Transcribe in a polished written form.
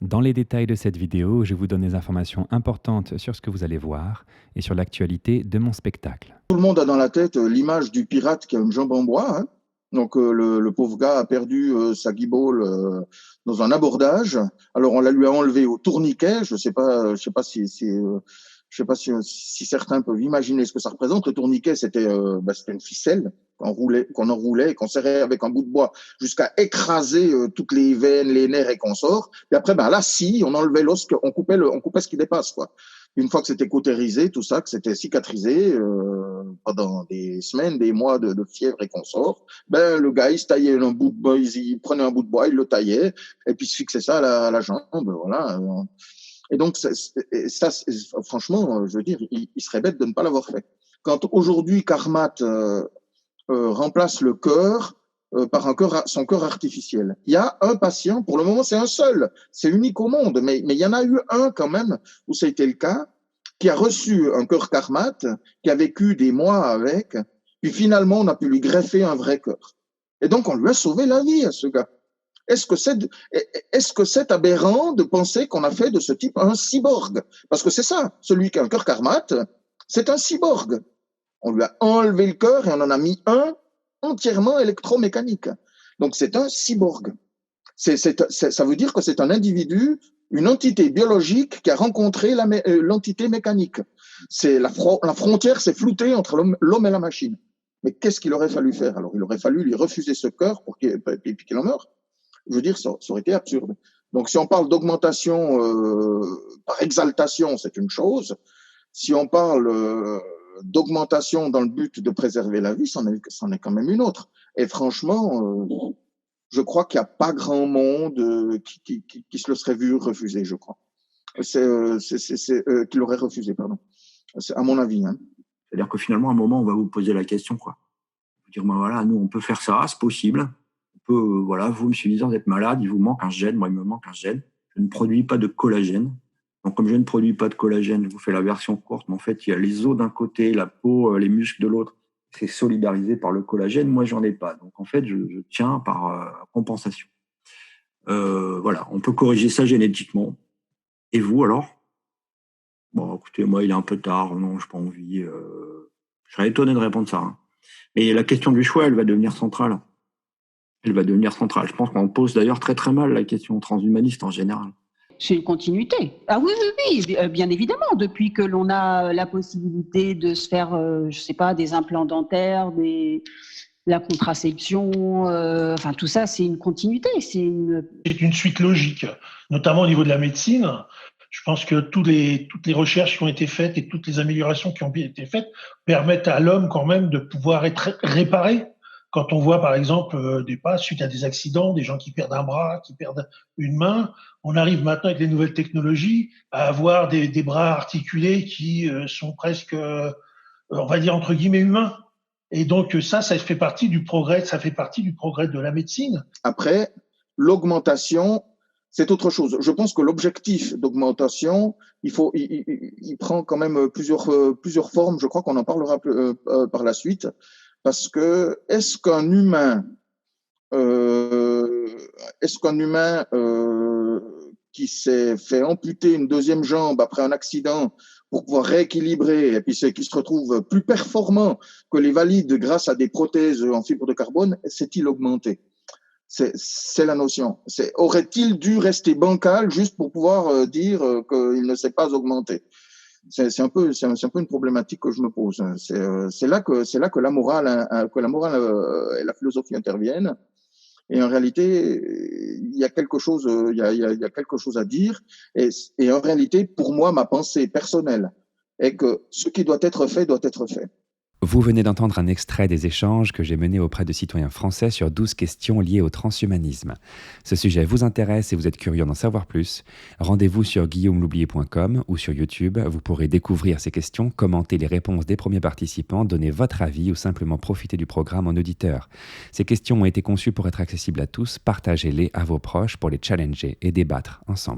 Dans les détails de cette vidéo, je vous donne des informations importantes sur ce que vous allez voir et sur l'actualité de mon spectacle. Tout le monde a dans la tête l'image du pirate qui a une jambe en bois, hein. Donc le pauvre gars a perdu sa guibole dans un abordage. Alors on la lui a enlevé au tourniquet. Je sais pas si certains peuvent imaginer ce que ça représente. Le tourniquet, c'était une ficelle qu'on enroulait et qu'on serrait avec un bout de bois jusqu'à écraser toutes les veines, les nerfs et consorts. Et après, la scie, on enlevait l'os, on coupait ce qui dépasse, quoi. Une fois que c'était cautérisé, tout ça, que c'était cicatrisé, pendant des semaines, des mois de fièvre et consorts, le gars, il se taillait un bout de bois, il prenait un bout de bois, il le taillait, et puis il se fixait ça à la jambe, voilà. Et donc, franchement, je veux dire, il serait bête de ne pas l'avoir fait. Quand aujourd'hui, Carmat remplace le cœur par son cœur artificiel. Il y a un patient, pour le moment, c'est un seul, c'est unique au monde, mais il y en a eu un quand même où ça a été le cas, qui a reçu un cœur Carmat, qui a vécu des mois avec, puis finalement, on a pu lui greffer un vrai cœur. Et donc, on lui a sauvé la vie à ce gars. Est-ce que c'est aberrant de penser qu'on a fait de ce type un cyborg? Parce que c'est ça, celui qui a un cœur Carmat, c'est un cyborg. On lui a enlevé le cœur et on en a mis un entièrement électromécanique. Donc c'est un cyborg. Ça veut dire que c'est un individu, une entité biologique qui a rencontré l'entité mécanique. La frontière s'est floutée entre l'homme et la machine. Mais qu'est-ce qu'il aurait fallu faire? Alors il aurait fallu lui refuser ce cœur pour qu'il en meure. Je veux dire, ça aurait été absurde. Donc si on parle d'augmentation par exaltation, c'est une chose. Si on parle d'augmentation dans le but de préserver la vie, c'en est quand même une autre. Et franchement, je crois qu'il n'y a pas grand monde qui se le serait vu refuser, je crois. Qui l'aurait refusé, pardon. C'est à mon avis. Hein. C'est-à-dire que finalement, à un moment, on va vous poser la question, quoi. Dire, voilà, nous, on peut faire ça, c'est possible. On peut, voilà, vous, monsieur Lizard, vous êtes malade, il vous manque un gène, moi, il me manque un gène. Je ne produis pas de collagène. Donc, comme je ne produis pas de collagène, je vous fais la version courte, mais en fait, il y a les os d'un côté, la peau, les muscles de l'autre. C'est solidarisé par le collagène. Moi, j'en ai pas. Donc, en fait, je tiens par compensation. Voilà, on peut corriger ça génétiquement. Et vous, alors? Bon, écoutez, moi, il est un peu tard. Non, je n'ai pas envie. Je serais étonné de répondre ça. Hein. Mais la question du choix, elle va devenir centrale. Elle va devenir centrale. Je pense qu'on pose d'ailleurs très, très mal la question transhumaniste en général. C'est une continuité. Ah oui, bien évidemment. Depuis que l'on a la possibilité de se faire, je sais pas, des implants dentaires, la contraception, enfin tout ça, c'est une continuité. C'est une suite logique, notamment au niveau de la médecine. Je pense que toutes les recherches qui ont été faites et toutes les améliorations qui ont été faites permettent à l'homme quand même de pouvoir être réparé. Quand on voit, par exemple, suite à des accidents, des gens qui perdent un bras, qui perdent une main, on arrive maintenant avec les nouvelles technologies à avoir des bras articulés qui sont presque, on va dire, entre guillemets, humains. Et donc, ça fait partie du progrès de la médecine. Après, l'augmentation, c'est autre chose. Je pense que l'objectif d'augmentation, il prend quand même plusieurs formes. Je crois qu'on en parlera par la suite. Parce que est-ce qu'un humain qui s'est fait amputer une deuxième jambe après un accident pour pouvoir rééquilibrer et puis qui se retrouve plus performant que les valides grâce à des prothèses en fibre de carbone, s'est-il augmenté? C'est la notion. Aurait-il dû rester bancal juste pour pouvoir dire qu'il ne s'est pas augmenté? C'est un peu une problématique que je me pose. C'est là que la morale et la philosophie interviennent. Et en réalité, il y a quelque chose à dire. Et en réalité, pour moi, ma pensée personnelle est que ce qui doit être fait doit être fait. Vous venez d'entendre un extrait des échanges que j'ai menés auprès de citoyens français sur 12 questions liées au transhumanisme. Ce sujet vous intéresse et vous êtes curieux d'en savoir plus. Rendez-vous sur guillaumeloublier.com ou sur YouTube. Vous pourrez découvrir ces questions, commenter les réponses des premiers participants, donner votre avis ou simplement profiter du programme en auditeur. Ces questions ont été conçues pour être accessibles à tous. Partagez-les à vos proches pour les challenger et débattre ensemble.